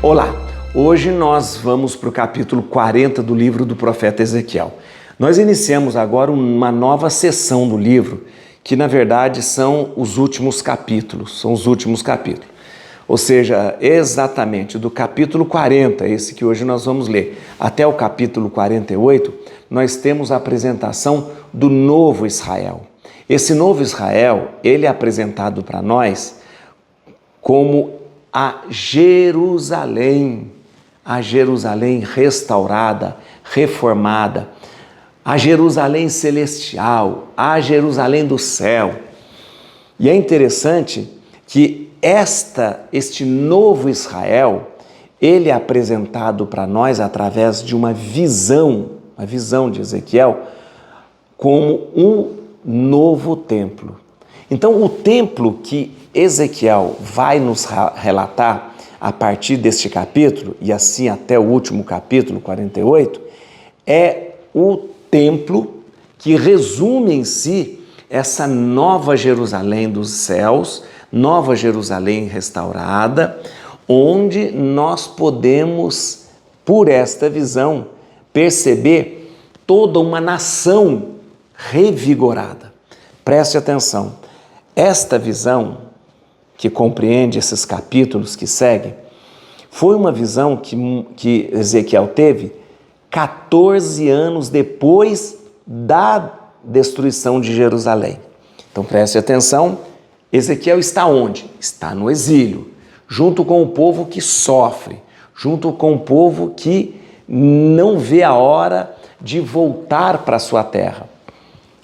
Olá, hoje nós vamos para o capítulo 40 do livro do profeta Ezequiel. Nós iniciamos agora uma nova sessão do livro, que na verdade são os últimos capítulos, Ou seja, exatamente do capítulo 40, esse que hoje nós vamos ler, até o capítulo 48, nós temos a apresentação do novo Israel. Esse novo Israel, ele é apresentado para nós como a Jerusalém restaurada, reformada, a Jerusalém celestial, a Jerusalém do céu. E é interessante que este novo Israel, ele é apresentado para nós através de uma visão de Ezequiel, como um novo templo. Então, o templo que Ezequiel vai nos relatar a partir deste capítulo, e assim até o último capítulo, 48, é o templo que resume em si essa nova Jerusalém dos céus, nova Jerusalém restaurada, onde nós podemos, por esta visão, perceber toda uma nação revigorada. Preste atenção, esta visão, que compreende esses capítulos que seguem, foi uma visão que Ezequiel teve 14 anos depois da destruição de Jerusalém. Então preste atenção, Ezequiel está onde? Está no exílio, junto com o povo que sofre, junto com o povo que não vê a hora de voltar para a sua terra.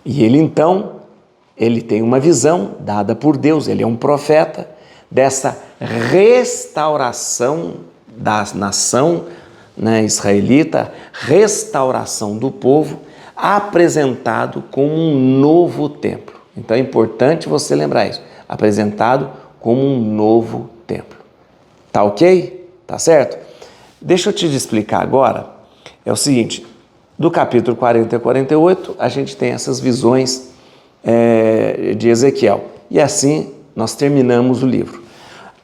E ele tem uma visão dada por Deus, ele é um profeta, dessa restauração da nação israelita, restauração do povo, apresentado como um novo templo. Então é importante você lembrar isso, apresentado como um novo templo. Tá ok? Tá certo? Deixa eu te explicar agora, é o seguinte, do capítulo 40 a 48, a gente tem essas visões de Ezequiel. E assim nós terminamos o livro.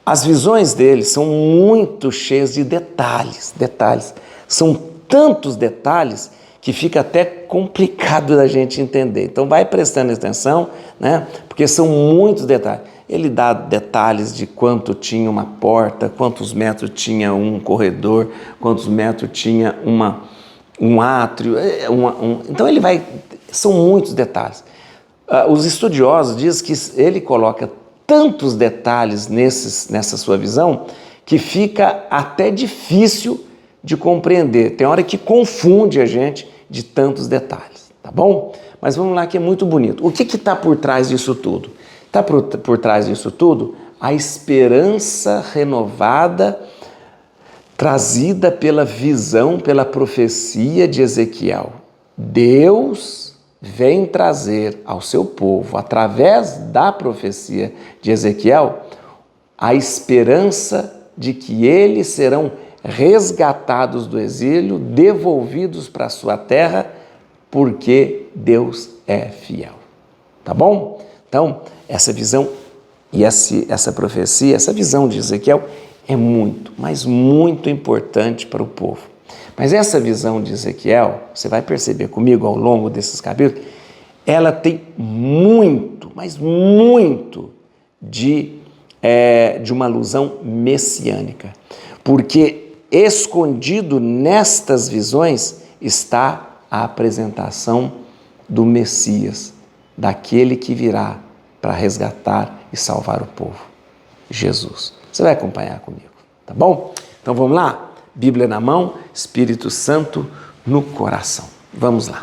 As visões dele são muito cheias de detalhes. São tantos detalhes que fica até complicado da gente entender. Então vai prestando atenção, porque são muitos detalhes. Ele dá detalhes de quanto tinha uma porta, quantos metros tinha um corredor, quantos metros tinha um átrio. Então são muitos detalhes. Os estudiosos dizem que ele coloca tantos detalhes nessa sua visão que fica até difícil de compreender. Tem hora que confunde a gente de tantos detalhes, tá bom? Mas vamos lá que é muito bonito. O que está por trás disso tudo? Está por trás disso tudo a esperança renovada trazida pela visão, pela profecia de Ezequiel. Deus vem trazer ao seu povo, através da profecia de Ezequiel, a esperança de que eles serão resgatados do exílio, devolvidos para a sua terra, porque Deus é fiel. Tá bom? Então, essa visão e essa profecia, essa visão de Ezequiel é muito, mas muito importante para o povo. Mas essa visão de Ezequiel, você vai perceber comigo ao longo desses capítulos, ela tem muito, mas muito de uma alusão messiânica. Porque escondido nestas visões está a apresentação do Messias, daquele que virá para resgatar e salvar o povo, Jesus. Você vai acompanhar comigo, tá bom? Então vamos lá? Bíblia na mão, Espírito Santo no coração. Vamos lá.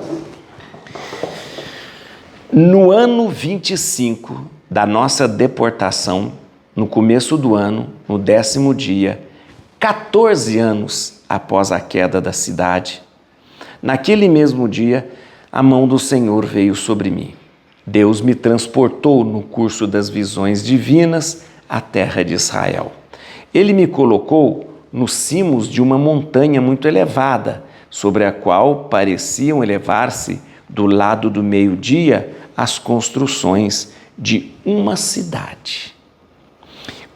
No ano 25 da nossa deportação, no começo do ano, no 10º dia, 14 anos após a queda da cidade, naquele mesmo dia, a mão do Senhor veio sobre mim. Deus me transportou no curso das visões divinas à terra de Israel. Ele me colocou nos cimos de uma montanha muito elevada, sobre a qual pareciam elevar-se, do lado do meio-dia, as construções de uma cidade.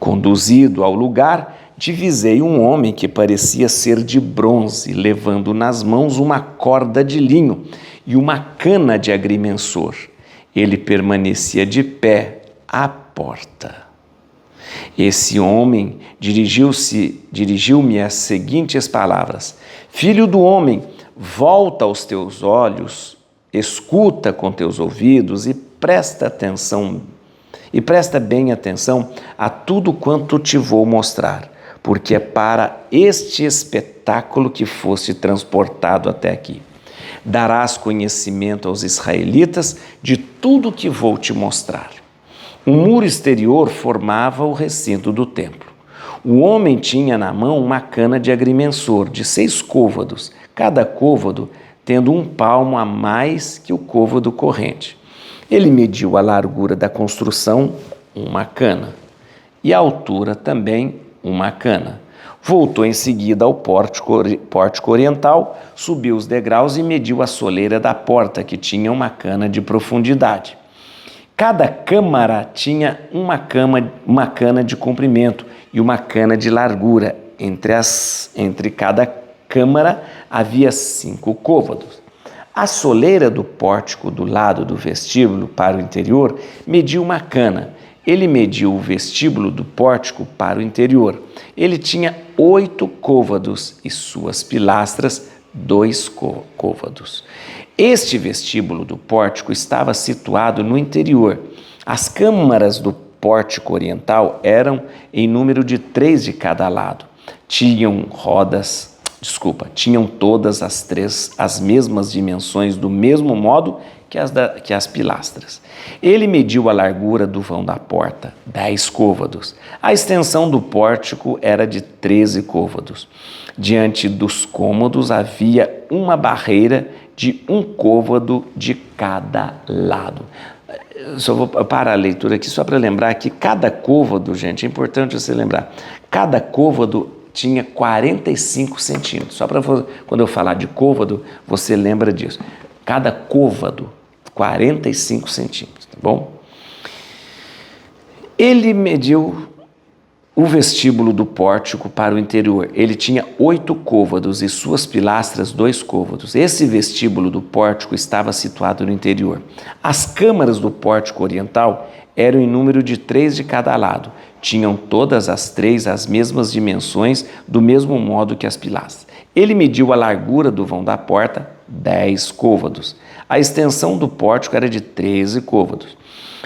Conduzido ao lugar, divisei um homem que parecia ser de bronze, levando nas mãos uma corda de linho e uma cana de agrimensor. Ele permanecia de pé à porta. Esse homem dirigiu-me as seguintes palavras: Filho do homem, volta aos teus olhos, escuta com teus ouvidos e presta bem atenção a tudo quanto te vou mostrar, porque é para este espetáculo que foste transportado até aqui. Darás conhecimento aos israelitas de tudo que vou te mostrar. O muro exterior formava o recinto do templo. O homem tinha na mão uma cana de agrimensor de 6 côvados, cada côvado tendo 1 palmo a mais que o côvado corrente. Ele mediu a largura da construção, 1 cana, e a altura também 1 cana. Voltou em seguida ao pórtico oriental, subiu os degraus e mediu a soleira da porta, que tinha 1 cana de profundidade. Cada câmara tinha uma cana de comprimento e 1 cana de largura. Entre cada câmara havia 5 côvados. A soleira do pórtico do lado do vestíbulo para o interior mediu 1 cana. Ele mediu o vestíbulo do pórtico para o interior. Ele tinha 8 côvados e suas pilastras 2 côvados. Este vestíbulo do pórtico estava situado no interior. As câmaras do pórtico oriental eram em número de 3 de cada lado. Tinham todas as 3 as mesmas dimensões, do mesmo modo que as pilastras. Ele mediu a largura do vão da porta, 10 côvados. A extensão do pórtico era de 13 côvados. Diante dos cômodos havia uma barreira de 1 côvado de cada lado. Só vou parar a leitura aqui só para lembrar que cada côvado, gente, é importante você lembrar, cada côvado tinha 45 centímetros. Só para quando eu falar de côvado, você lembra disso. Cada côvado, 45 centímetros, tá bom? Ele mediu o vestíbulo do pórtico para o interior. Ele tinha 8 côvados e suas pilastras 2 côvados. Esse vestíbulo do pórtico estava situado no interior. As câmaras do pórtico oriental eram em número de 3 de cada lado. Tinham todas as 3 as mesmas dimensões, do mesmo modo que as pilastras. Ele mediu a largura do vão da porta, 10 côvados. A extensão do pórtico era de 13 côvados.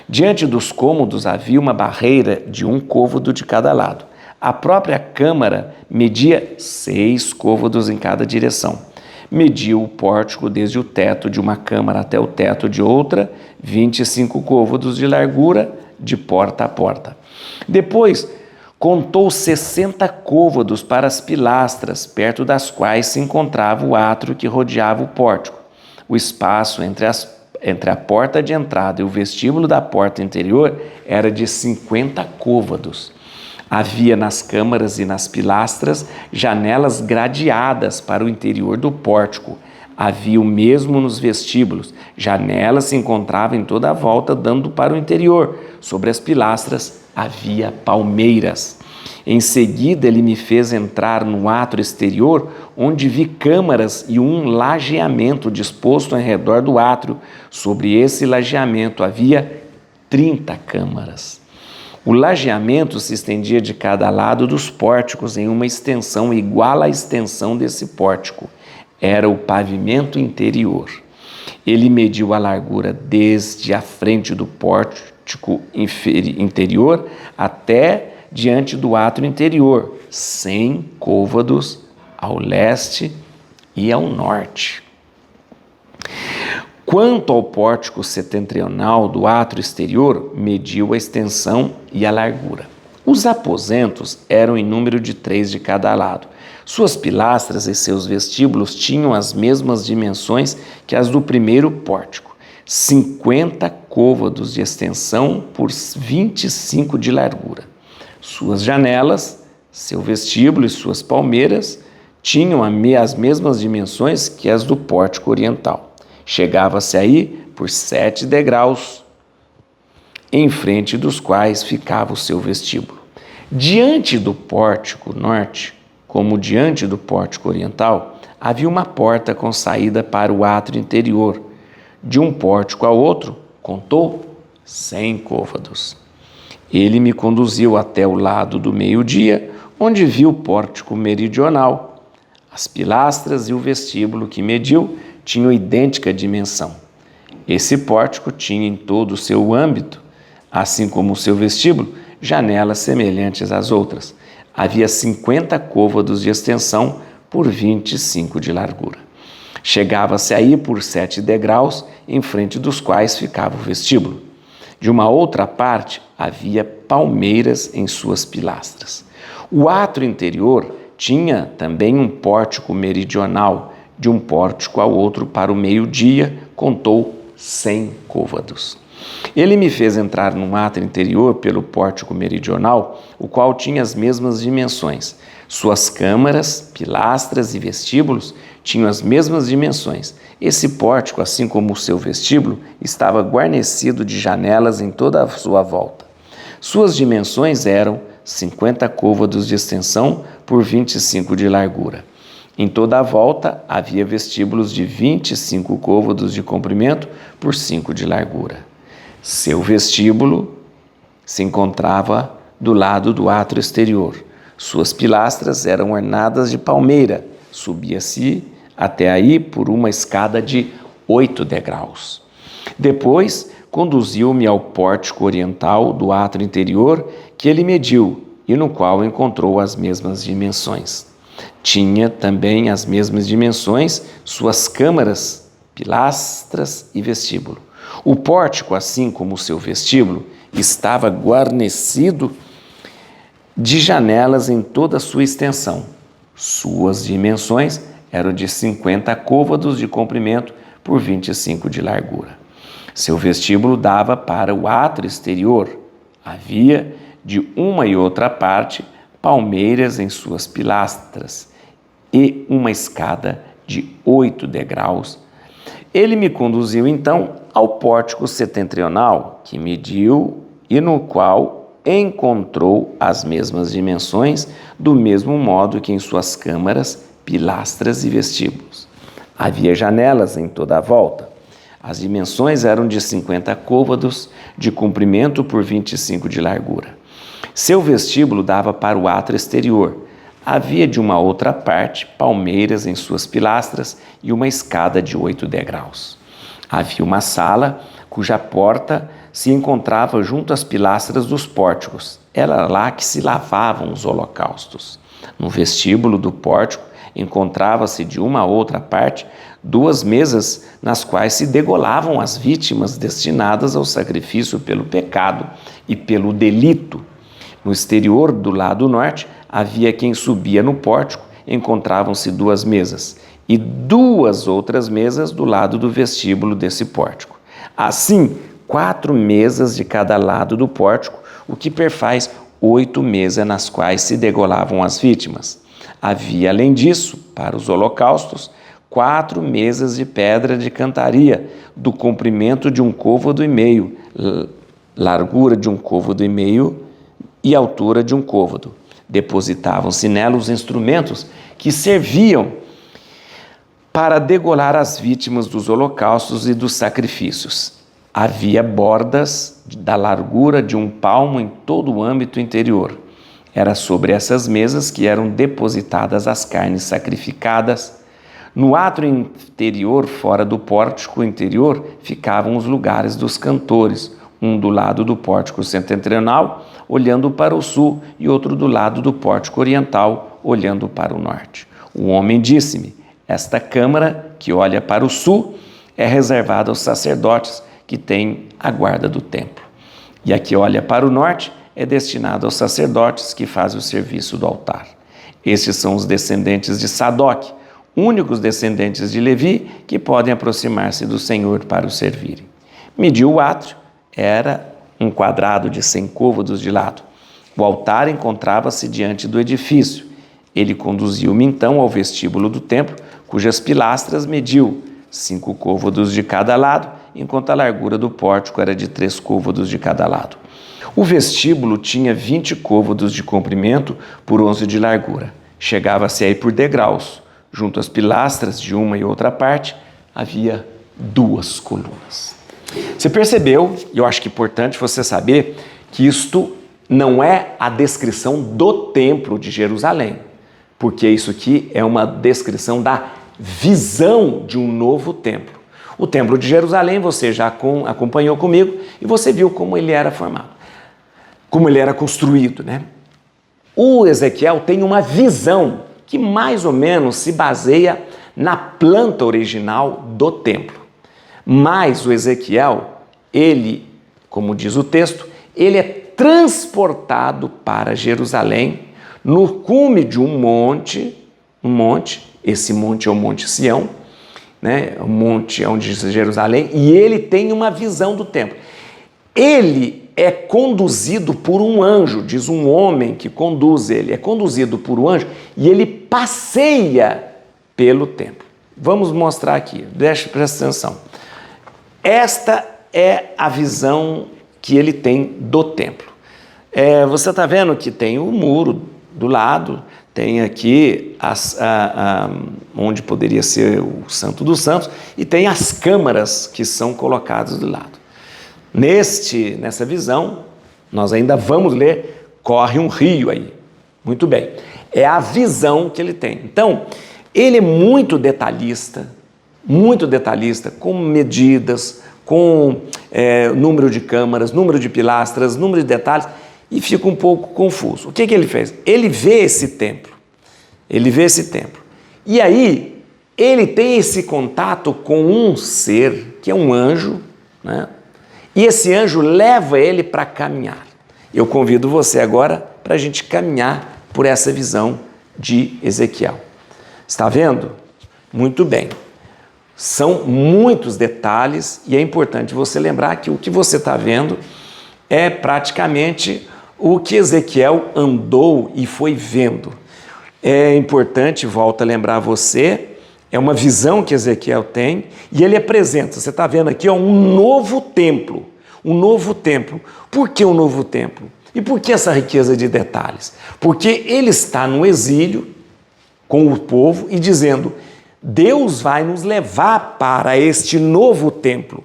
Diante dos cômodos havia uma barreira de 1 côvado de cada lado. A própria câmara media 6 côvados em cada direção. Mediu o pórtico desde o teto de uma câmara até o teto de outra, 25 côvados de largura, de porta a porta. Depois, contou 60 côvados para as pilastras, perto das quais se encontrava o átrio que rodeava o pórtico. O espaço entre a porta de entrada e o vestíbulo da porta interior era de 50 côvados. Havia nas câmaras e nas pilastras janelas gradeadas para o interior do pórtico. Havia o mesmo nos vestíbulos. Janelas se encontravam em toda a volta, dando para o interior. Sobre as pilastras havia palmeiras. Em seguida, ele me fez entrar no átrio exterior, onde vi câmaras e um lajeamento disposto ao redor do átrio. Sobre esse lajeamento havia 30 câmaras. O lajeamento se estendia de cada lado dos pórticos em uma extensão igual à extensão desse pórtico. Era o pavimento interior. Ele mediu a largura desde a frente do pórtico interior até diante do átrio interior, 100 côvados ao leste e ao norte. Quanto ao pórtico setentrional do átrio exterior, mediu a extensão e a largura. Os aposentos eram em número de 3 de cada lado. Suas pilastras e seus vestíbulos tinham as mesmas dimensões que as do primeiro pórtico, 50 côvados de extensão por 25 de largura. Suas janelas, seu vestíbulo e suas palmeiras tinham as mesmas dimensões que as do pórtico oriental. Chegava-se aí por 7 degraus, em frente dos quais ficava o seu vestíbulo. Diante do pórtico norte, como diante do pórtico oriental, havia uma porta com saída para o átrio interior. De um pórtico ao outro, contou 100 côvados. Ele me conduziu até o lado do meio-dia, onde vi o pórtico meridional. As pilastras e o vestíbulo que mediu tinham idêntica dimensão. Esse pórtico tinha em todo o seu âmbito, assim como o seu vestíbulo, janelas semelhantes às outras. Havia 50 côvados de extensão por 25 de largura. Chegava-se aí por 7 degraus, em frente dos quais ficava o vestíbulo. De uma outra parte, havia palmeiras em suas pilastras. O átrio interior tinha também um pórtico meridional. De um pórtico ao outro, para o meio-dia, contou 100 côvados. Ele me fez entrar num átrio interior pelo pórtico meridional, o qual tinha as mesmas dimensões. Suas câmaras, pilastras e vestíbulos tinham as mesmas dimensões. Esse pórtico, assim como o seu vestíbulo, estava guarnecido de janelas em toda a sua volta. Suas dimensões eram 50 côvados de extensão por 25 de largura. Em toda a volta havia vestíbulos de 25 côvados de comprimento por 5 de largura. Seu vestíbulo se encontrava do lado do átrio exterior. Suas pilastras eram ornadas de palmeira. Subia-se até aí por uma escada de 8 degraus. Depois, conduziu-me ao pórtico oriental do átrio interior, que ele mediu e no qual encontrou as mesmas dimensões. Tinha também as mesmas dimensões suas câmaras, pilastras e vestíbulo. O pórtico, assim como o seu vestíbulo, estava guarnecido de janelas em toda a sua extensão. Suas dimensões eram de 50 côvados de comprimento por 25 de largura. Seu vestíbulo dava para o átrio exterior. Havia, de uma e outra parte, palmeiras em suas pilastras e uma escada de 8 degraus. Ele me conduziu, então, ao pórtico setentrional, que mediu e no qual encontrou as mesmas dimensões, do mesmo modo que em suas câmaras, pilastras e vestíbulos. Havia janelas em toda a volta. As dimensões eram de 50 côvados de comprimento por 25 de largura. Seu vestíbulo dava para o átrio exterior. Havia de uma outra parte palmeiras em suas pilastras e uma escada de 8 degraus. Havia uma sala cuja porta se encontrava junto às pilastras dos pórticos. Era lá que se lavavam os holocaustos. No vestíbulo do pórtico encontrava-se de uma outra parte 2 mesas nas quais se degolavam as vítimas destinadas ao sacrifício pelo pecado e pelo delito. No exterior, do lado norte, havia quem subia no pórtico, encontravam-se 2 mesas, e 2 outras mesas do lado do vestíbulo desse pórtico. Assim, 4 mesas de cada lado do pórtico, o que perfaz 8 mesas nas quais se degolavam as vítimas. Havia, além disso, para os holocaustos, 4 mesas de pedra de cantaria, do comprimento de 1 côvado e meio, largura de 1 côvado e meio e altura de 1 côvado. Depositavam-se nela os instrumentos que serviam para degolar as vítimas dos holocaustos e dos sacrifícios. Havia bordas da largura de 1 palmo em todo o âmbito interior. Era sobre essas mesas que eram depositadas as carnes sacrificadas. No átrio interior, fora do pórtico interior, ficavam os lugares dos cantores, um do lado do pórtico setentrional, olhando para o sul, e outro do lado do pórtico oriental, olhando para o norte. O homem disse-me: esta câmara, que olha para o sul, é reservada aos sacerdotes que têm a guarda do templo. E a que olha para o norte é destinada aos sacerdotes que fazem o serviço do altar. Estes são os descendentes de Sadoc, únicos descendentes de Levi que podem aproximar-se do Senhor para o servirem. Mediu o átrio, era um quadrado de 100 côvados de lado. O altar encontrava-se diante do edifício. Ele conduziu-me então ao vestíbulo do templo, cujas pilastras mediu 5 côvados de cada lado enquanto a largura do pórtico era de 3 côvados de cada lado. O vestíbulo tinha 20 côvados de comprimento por 11 de largura. Chegava-se aí por degraus. Junto às pilastras de uma e outra parte, havia 2 colunas. Você percebeu, e eu acho que é importante você saber, que isto não é a descrição do templo de Jerusalém, porque isso aqui é uma descrição da visão de um novo templo. O templo de Jerusalém você já acompanhou comigo e você viu como ele era formado, como ele era construído, né? O Ezequiel tem uma visão que mais ou menos se baseia na planta original do templo. Mas o Ezequiel, ele, como diz o texto, ele é transportado para Jerusalém no cume de um monte, esse monte é o Monte Sião, né? O monte onde diz Jerusalém, e ele tem uma visão do templo. Ele é conduzido por um anjo, diz um homem que conduz ele, é conduzido por um anjo e ele passeia pelo templo. Vamos mostrar aqui, presta atenção. Esta é a visão que ele tem do templo. Você está vendo que tem o muro do lado, tem aqui onde poderia ser o Santo dos Santos e tem as câmaras que são colocadas do lado. Nessa visão, nós ainda vamos ler, corre um rio aí. Muito bem, é a visão que ele tem. Então, ele é muito detalhista, com medidas, com número de câmaras, número de pilastras, número de detalhes, e fica um pouco confuso. O que ele fez? Ele vê esse templo, e aí ele tem esse contato com um ser, que é um anjo, né? E esse anjo leva ele para caminhar. Eu convido você agora para a gente caminhar por essa visão de Ezequiel. Está vendo? Muito bem. São muitos detalhes e é importante você lembrar que o que você está vendo é praticamente o que Ezequiel andou e foi vendo. É importante, volto a lembrar você, é uma visão que Ezequiel tem e ele apresenta, você está vendo aqui, um novo templo. Por que um novo templo? E por que essa riqueza de detalhes? Porque ele está no exílio com o povo e dizendo, Deus vai nos levar para este novo templo,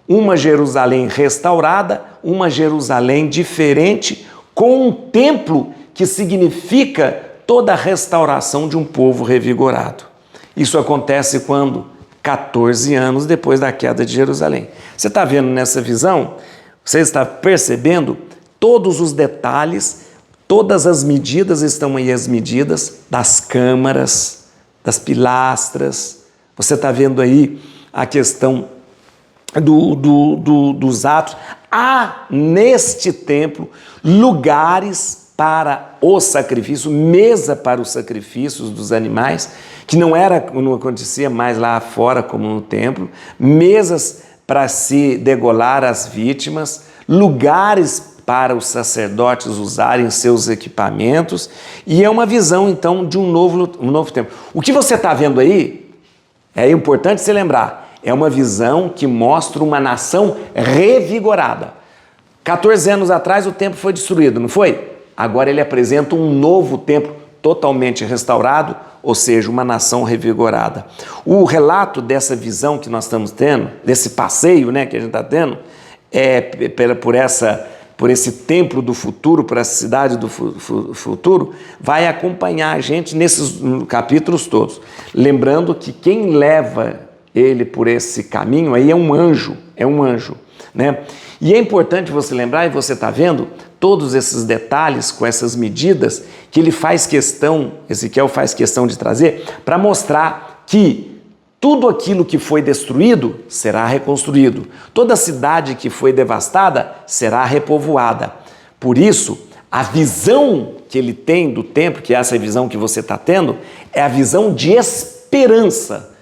uma Jerusalém restaurada, uma Jerusalém diferente, com um templo que significa toda a restauração de um povo revigorado. Isso acontece quando? 14 anos depois da queda de Jerusalém. Você está vendo nessa visão? Você está percebendo todos os detalhes, todas as medidas, estão aí as medidas das câmaras, das pilastras. Você está vendo aí a questão dos atos. Há neste templo lugares para o sacrifício, mesa para os sacrifícios dos animais, que não acontecia mais lá fora como no templo, mesas para se degolar as vítimas, lugares para os sacerdotes usarem seus equipamentos, e é uma visão então de um novo templo. O que você está vendo aí, é importante você lembrar, é uma visão que mostra uma nação revigorada. 14 anos atrás o templo foi destruído, não foi? Agora ele apresenta um novo templo totalmente restaurado, ou seja, uma nação revigorada. O relato dessa visão que nós estamos tendo, desse passeio, né, que a gente está tendo, por esse templo do futuro, por essa cidade do futuro, vai acompanhar a gente nesses capítulos todos. Lembrando que quem leva ele por esse caminho aí é um anjo, né? E é importante você lembrar, e você está vendo todos esses detalhes com essas medidas que Ezequiel faz questão de trazer para mostrar que tudo aquilo que foi destruído será reconstruído. Toda cidade que foi devastada será repovoada. Por isso, a visão que ele tem do templo, que é essa visão que você está tendo, é a visão de esperança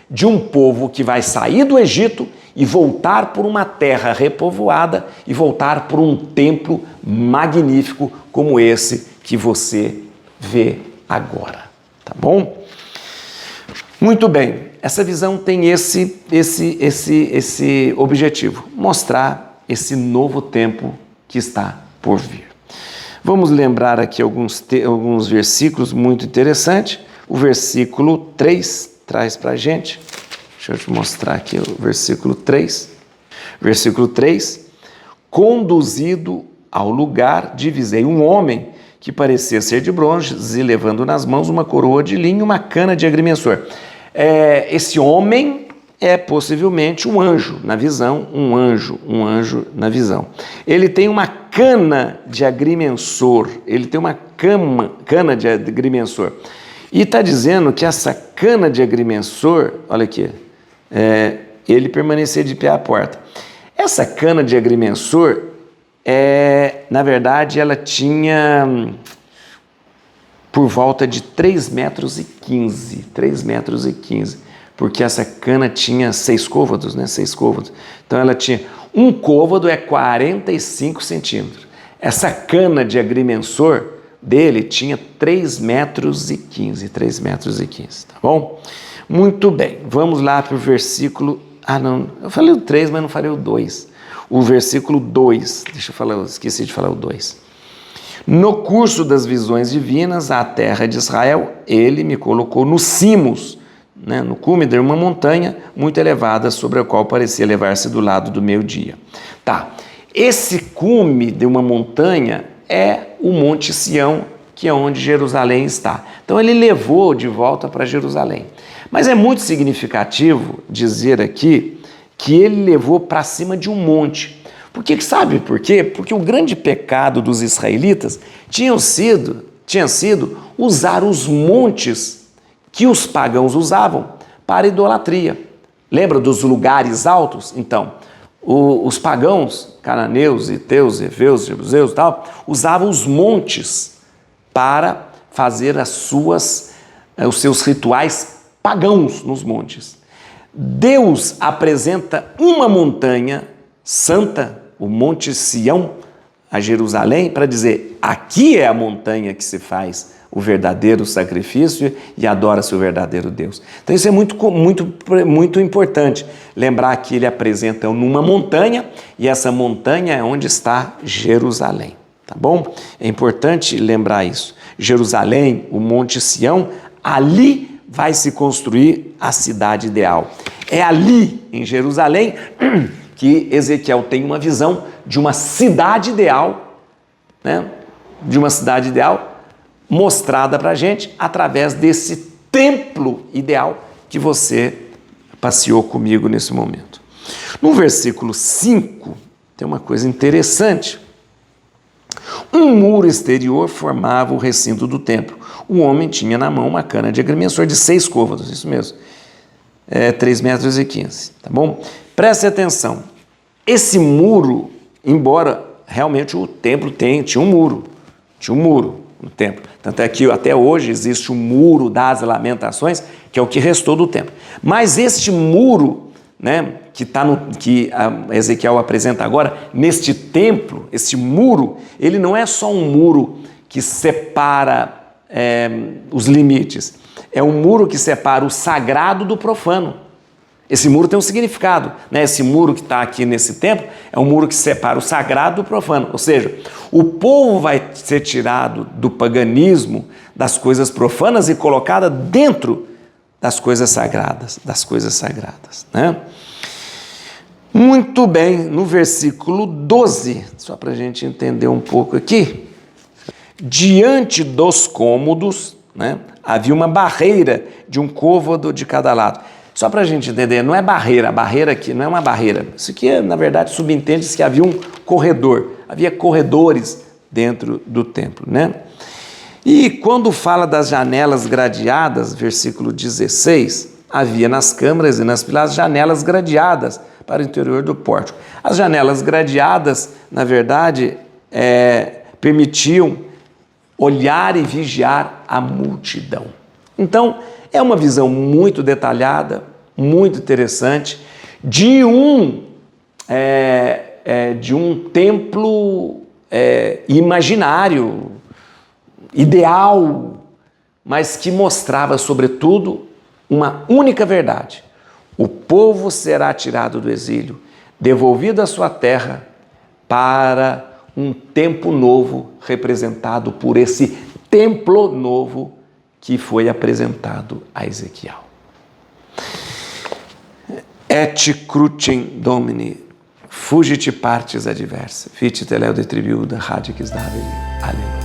de um povo que vai sair do Egito e voltar por uma terra repovoada e voltar por um templo magnífico como esse que você vê agora, tá bom? Muito bem, essa visão tem esse objetivo, mostrar esse novo tempo que está por vir. Vamos lembrar aqui alguns versículos muito interessantes. O versículo 3 traz para a gente, deixa eu te mostrar aqui o versículo 3. Versículo 3, conduzido ao lugar, divisei um homem que parecia ser de bronze, e levando nas mãos uma coroa de linho e uma cana de agrimensor. Esse homem é possivelmente um anjo na visão, um anjo na visão. Ele tem uma cana de agrimensor, cana de agrimensor. E está dizendo que essa cana de agrimensor, olha aqui, ele permanecia de pé à porta. Essa cana de agrimensor, na verdade, ela tinha por volta de 3,15 metros, porque essa cana tinha 6 côvados, né? 6 côvados. Então ela tinha, um côvado é 45 centímetros. Essa cana de agrimensor dele tinha 3,15 metros, tá bom? Muito bem, vamos lá para o versículo, eu falei o 3, mas não falei o 2. O versículo 2, esqueci de falar o 2. No curso das visões divinas, à terra de Israel, ele me colocou nos cimos, né, no cume de uma montanha muito elevada, sobre a qual parecia elevar-se do lado do meio-dia. Tá, esse cume de uma montanha é o Monte Sião, que é onde Jerusalém está. Então ele levou de volta para Jerusalém. Mas é muito significativo dizer aqui que ele levou para cima de um monte. Sabe por quê? Porque o grande pecado dos israelitas tinha sido usar os montes que os pagãos usavam para idolatria. Lembra dos lugares altos? Então, os pagãos, cananeus, heteus, heveus, jebuseus e tal, usavam os montes para fazer os seus rituais pagãos nos montes. Deus apresenta uma montanha santa, o Monte Sião, a Jerusalém, para dizer, aqui é a montanha que se faz o verdadeiro sacrifício e adora-se o verdadeiro Deus. Então isso é muito importante, lembrar que ele apresenta numa montanha, e essa montanha é onde está Jerusalém, tá bom? É importante lembrar isso. Jerusalém, o Monte Sião, ali vai se construir a cidade ideal. É ali, em Jerusalém, que Ezequiel tem uma visão de uma cidade ideal, né? De uma cidade ideal mostrada para a gente através desse templo ideal que você passeou comigo nesse momento. No versículo 5, tem uma coisa interessante. Um muro exterior formava o recinto do templo. O homem tinha na mão uma cana de agrimensor de 6 côvados, isso mesmo, 3,15 metros, tá bom? Preste atenção, esse muro, embora realmente o templo tinha um muro no templo, tanto é que até hoje existe o muro das lamentações, que é o que restou do templo. Mas este muro, né, que Ezequiel apresenta agora, neste templo, este muro, ele não é só um muro que separa os limites, é um muro que separa o sagrado do profano. Esse muro tem um significado, né? Esse muro que está aqui nesse templo é um muro que separa o sagrado do profano, ou seja, o povo vai ser tirado do paganismo, das coisas profanas e colocado dentro das coisas sagradas, né? Muito bem, no versículo 12, só para a gente entender um pouco aqui, diante dos cômodos, né, havia uma barreira de um côvado de cada lado. Só para a gente entender, não é barreira, a barreira aqui não é uma barreira. Isso aqui, na verdade, subentende-se que havia um corredor, havia corredores dentro do templo, né? E quando fala das janelas gradeadas, versículo 16, havia nas câmaras e nas pilares janelas gradeadas para o interior do pórtico. As janelas gradeadas, na verdade, permitiam olhar e vigiar a multidão. Então, é uma visão muito detalhada, muito interessante, de um templo imaginário, ideal, mas que mostrava, sobretudo, uma única verdade: o povo será tirado do exílio, devolvido à sua terra para um tempo novo, representado por esse templo novo que foi apresentado a Ezequiel. Et crucem Domini, fugit partes adversa, fit teleo de tribuda radix Davide. Aleluia.